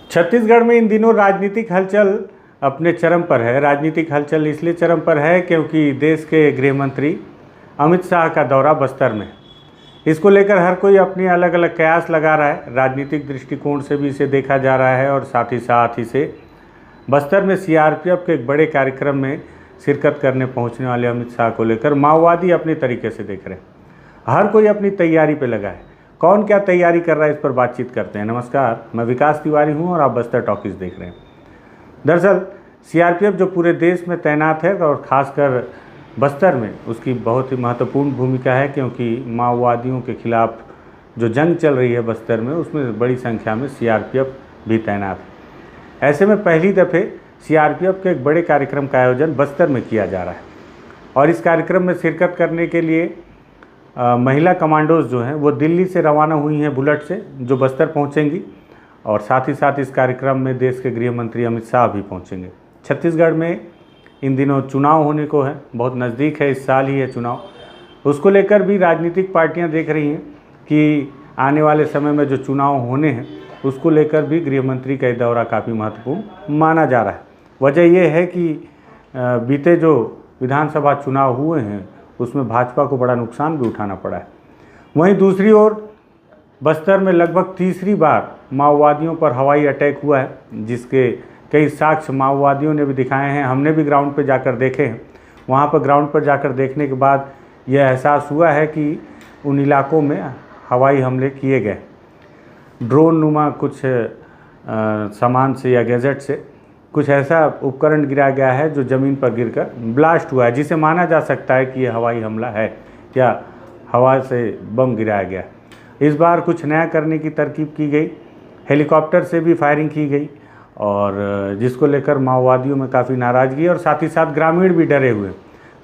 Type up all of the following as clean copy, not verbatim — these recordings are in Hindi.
छत्तीसगढ़ में इन दिनों राजनीतिक हलचल अपने चरम पर है। राजनीतिक हलचल इसलिए चरम पर है क्योंकि देश के गृह मंत्री अमित शाह का दौरा बस्तर में। इसको लेकर हर कोई अपनी अलग अलग कयास लगा रहा है। राजनीतिक दृष्टिकोण से भी इसे देखा जा रहा है और साथ ही से बस्तर में सीआरपीएफ के एक बड़े कार्यक्रम में शिरकत करने पहुंचने वाले अमित शाह को लेकर माओवादी अपने तरीके से देख रहे हैं। हर कोई अपनी तैयारी पे लगा है। कौन क्या तैयारी कर रहा है, इस पर बातचीत करते हैं। नमस्कार, मैं विकास तिवारी हूं और आप बस्तर टॉकीज देख रहे हैं। दरअसल सीआरपीएफ जो पूरे देश में तैनात है और ख़ासकर बस्तर में उसकी बहुत ही महत्वपूर्ण भूमिका है, क्योंकि माओवादियों के खिलाफ जो जंग चल रही है बस्तर में, उसमें बड़ी संख्या में सीआरपीएफ भी तैनात है। ऐसे में पहली दफ़े सीआरपीएफ के एक बड़े कार्यक्रम का आयोजन बस्तर में किया जा रहा है और इस कार्यक्रम में शिरकत करने के लिए महिला कमांडोज जो हैं वो दिल्ली से रवाना हुई हैं बुलेट से, जो बस्तर पहुंचेंगी और साथ ही साथ इस कार्यक्रम में देश के गृह मंत्री अमित शाह भी पहुंचेंगे। छत्तीसगढ़ में इन दिनों चुनाव होने को है, बहुत नज़दीक है, इस साल ही है चुनाव। उसको लेकर भी राजनीतिक पार्टियां देख रही हैं कि आने वाले समय में जो चुनाव होने हैं उसको लेकर भी गृह मंत्री का दौरा काफ़ी महत्वपूर्ण माना जा रहा है। वजह यह है कि बीते जो विधानसभा चुनाव हुए हैं उसमें भाजपा को बड़ा नुकसान भी उठाना पड़ा है। वहीं दूसरी ओर बस्तर में लगभग तीसरी बार माओवादियों पर हवाई अटैक हुआ है, जिसके कई साक्ष्य माओवादियों ने भी दिखाए हैं। हमने भी ग्राउंड पर जाकर देखे हैं। वहाँ पर ग्राउंड पर जाकर देखने के बाद यह एहसास हुआ है कि उन इलाकों में हवाई हमले किए गए। ड्रोन नुमा कुछ सामान से या गैजेट से कुछ ऐसा उपकरण गिराया गया है जो ज़मीन पर गिरकर ब्लास्ट हुआ है, जिसे माना जा सकता है कि यह हवाई हमला है या हवा से बम गिराया गया। इस बार कुछ नया करने की तरकीब की गई, हेलीकॉप्टर से भी फायरिंग की गई और जिसको लेकर माओवादियों में काफ़ी नाराज़गी और साथ ही साथ ग्रामीण भी डरे हुए।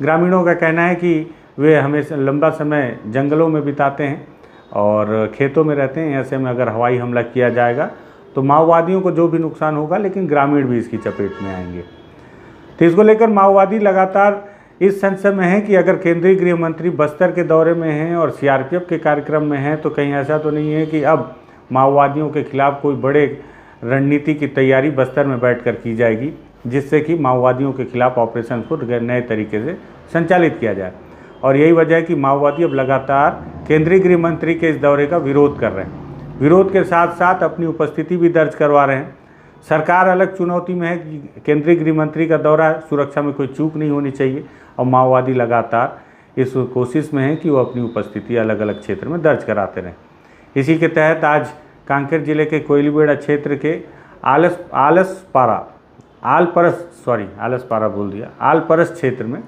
ग्रामीणों का कहना है कि वे हमेशा लंबा समय जंगलों में बिताते हैं और खेतों में रहते हैं। ऐसे में अगर हवाई हमला किया जाएगा तो माओवादियों को जो भी नुकसान होगा, लेकिन ग्रामीण भी इसकी चपेट में आएंगे। तो इसको लेकर माओवादी लगातार इस संशय में है कि अगर केंद्रीय गृह मंत्री बस्तर के दौरे में हैं और सीआरपीएफ के कार्यक्रम में हैं तो कहीं ऐसा तो नहीं है कि अब माओवादियों के खिलाफ कोई बड़े रणनीति की तैयारी बस्तर में बैठकर की जाएगी, जिससे कि माओवादियों के खिलाफ ऑपरेशन को नए तरीके से संचालित किया जाए। और यही वजह है कि माओवादी अब लगातार केंद्रीय गृह मंत्री के इस दौरे का विरोध कर रहे हैं। विरोध के साथ साथ अपनी उपस्थिति भी दर्ज करवा रहे हैं। सरकार अलग चुनौती में है कि केंद्रीय गृह मंत्री का दौरा, सुरक्षा में कोई चूक नहीं होनी चाहिए, और माओवादी लगातार इस कोशिश में है कि वो अपनी उपस्थिति अलग अलग क्षेत्र में दर्ज कराते रहें। इसी के तहत आज कांकेर जिले के कोयलीबेड़ा क्षेत्र के आलपरस क्षेत्र में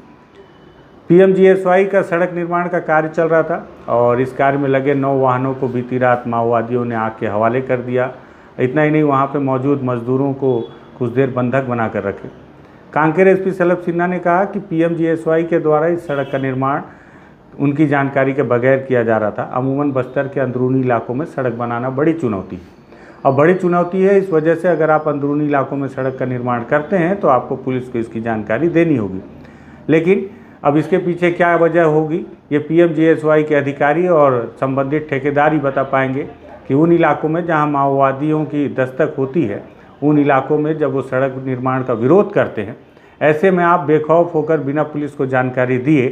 पीएमजीएसवाई का सड़क निर्माण का कार्य चल रहा था और इस कार्य में लगे 9 वाहनों को बीती रात माओवादियों ने आग के हवाले कर दिया। इतना ही नहीं, वहां पे मौजूद मजदूरों को कुछ देर बंधक बनाकर रखे। कांकेर एसपी सलभ सिन्हा ने कहा कि पीएमजीएसवाई के द्वारा इस सड़क का निर्माण उनकी जानकारी के बगैर किया जा रहा था। अमूमन बस्तर के अंदरूनी इलाकों में सड़क बनाना बड़ी चुनौती है और बड़ी चुनौती है इस वजह से अगर आप अंदरूनी इलाकों में सड़क का निर्माण करते हैं तो आपको पुलिस को इसकी जानकारी देनी होगी। लेकिन अब इसके पीछे क्या वजह होगी, ये पीएमजीएसवाई के अधिकारी और संबंधित ठेकेदार ही बता पाएंगे कि उन इलाकों में जहां माओवादियों की दस्तक होती है, उन इलाकों में जब वो सड़क निर्माण का विरोध करते हैं, ऐसे में आप बेखौफ होकर बिना पुलिस को जानकारी दिए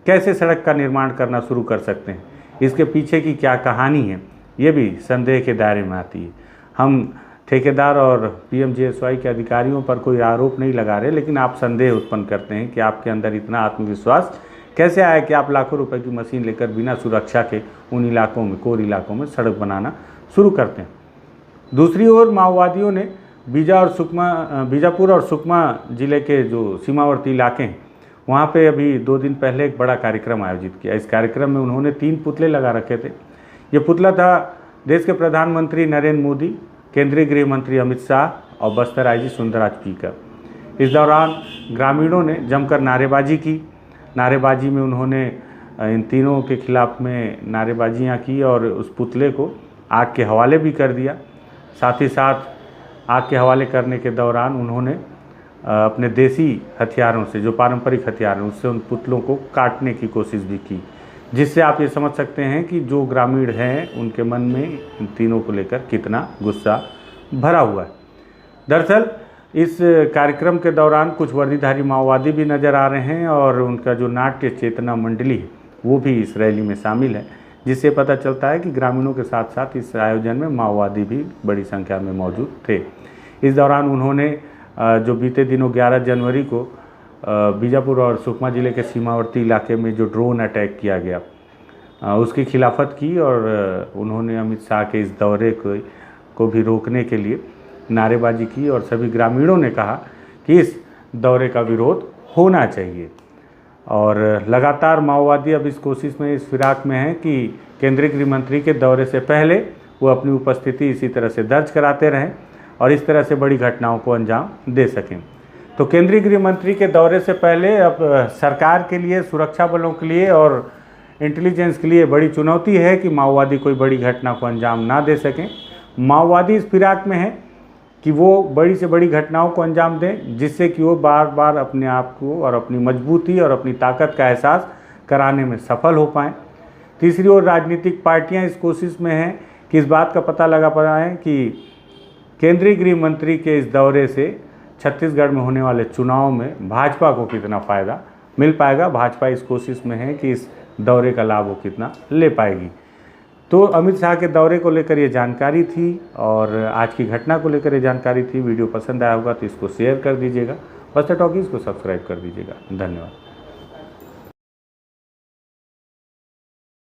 कैसे सड़क का निर्माण करना शुरू कर सकते हैं। इसके पीछे की क्या कहानी है, ये भी संदेह के दायरे में आती है। हम ठेकेदार और पीएमजीएसवाई के अधिकारियों पर कोई आरोप नहीं लगा रहे, लेकिन आप संदेह उत्पन्न करते हैं कि आपके अंदर इतना आत्मविश्वास कैसे आया कि आप लाखों रुपए की मशीन लेकर बिना सुरक्षा के उन इलाकों में, कोर इलाकों में सड़क बनाना शुरू करते हैं। दूसरी ओर माओवादियों ने बीजापुर और सुकमा जिले के जो सीमावर्ती इलाके हैं, वहाँ पे अभी 2 दिन पहले एक बड़ा कार्यक्रम आयोजित किया। इस कार्यक्रम में उन्होंने 3 पुतले लगा रखे थे। ये पुतला था देश के प्रधानमंत्री नरेंद्र मोदी, केंद्रीय गृह मंत्री अमित शाह और बस्तर आईजी सुंदरराज पी का। इस दौरान ग्रामीणों ने जमकर नारेबाजी की। नारेबाजी में उन्होंने इन तीनों के खिलाफ में नारेबाजियां की और उस पुतले को आग के हवाले भी कर दिया। साथ ही साथ आग के हवाले करने के दौरान उन्होंने अपने देसी हथियारों से, जो पारंपरिक हथियार हैं, उससे उन पुतलों को काटने की कोशिश भी की, जिससे आप ये समझ सकते हैं कि जो ग्रामीण हैं उनके मन में इन तीनों को लेकर कितना गुस्सा भरा हुआ है। दरअसल इस कार्यक्रम के दौरान कुछ वर्दीधारी माओवादी भी नज़र आ रहे हैं और उनका जो नाट्य चेतना मंडली है वो भी इस रैली में शामिल है, जिससे पता चलता है कि ग्रामीणों के साथ साथ इस आयोजन में माओवादी भी बड़ी संख्या में मौजूद थे। इस दौरान उन्होंने जो बीते दिनों 11 जनवरी को बीजापुर और सुकमा ज़िले के सीमावर्ती इलाके में जो ड्रोन अटैक किया गया उसकी खिलाफत की और उन्होंने अमित शाह के इस दौरे को भी रोकने के लिए नारेबाजी की और सभी ग्रामीणों ने कहा कि इस दौरे का विरोध होना चाहिए। और लगातार माओवादी अब इस कोशिश में, इस फिराक में हैं कि केंद्रीय गृह मंत्री के दौरे से पहले वो अपनी उपस्थिति इसी तरह से दर्ज कराते रहें और इस तरह से बड़ी घटनाओं को अंजाम दे सकें। तो केंद्रीय गृह मंत्री के दौरे से पहले अब सरकार के लिए, सुरक्षा बलों के लिए और इंटेलिजेंस के लिए बड़ी चुनौती है कि माओवादी कोई बड़ी घटना को अंजाम ना दे सकें। माओवादी इस फिराक में है कि वो बड़ी से बड़ी घटनाओं को अंजाम दें, जिससे कि वो बार बार अपने आप को और अपनी मजबूती और अपनी ताकत का एहसास कराने में सफल हो पाएँ। तीसरी ओर राजनीतिक पार्टियां इस कोशिश में हैं कि इस बात का पता लगा पाएँ कि केंद्रीय गृह मंत्री के इस दौरे से छत्तीसगढ़ में होने वाले चुनाव में भाजपा को कितना फ़ायदा मिल पाएगा। भाजपा इस कोशिश में है कि इस दौरे का लाभ वो कितना ले पाएगी। तो अमित शाह के दौरे को लेकर ये जानकारी थी और आज की घटना को लेकर ये जानकारी थी। वीडियो पसंद आया होगा तो इसको शेयर कर दीजिएगा। बस्तर टॉकीज़ को सब्सक्राइब कर दीजिएगा। धन्यवाद।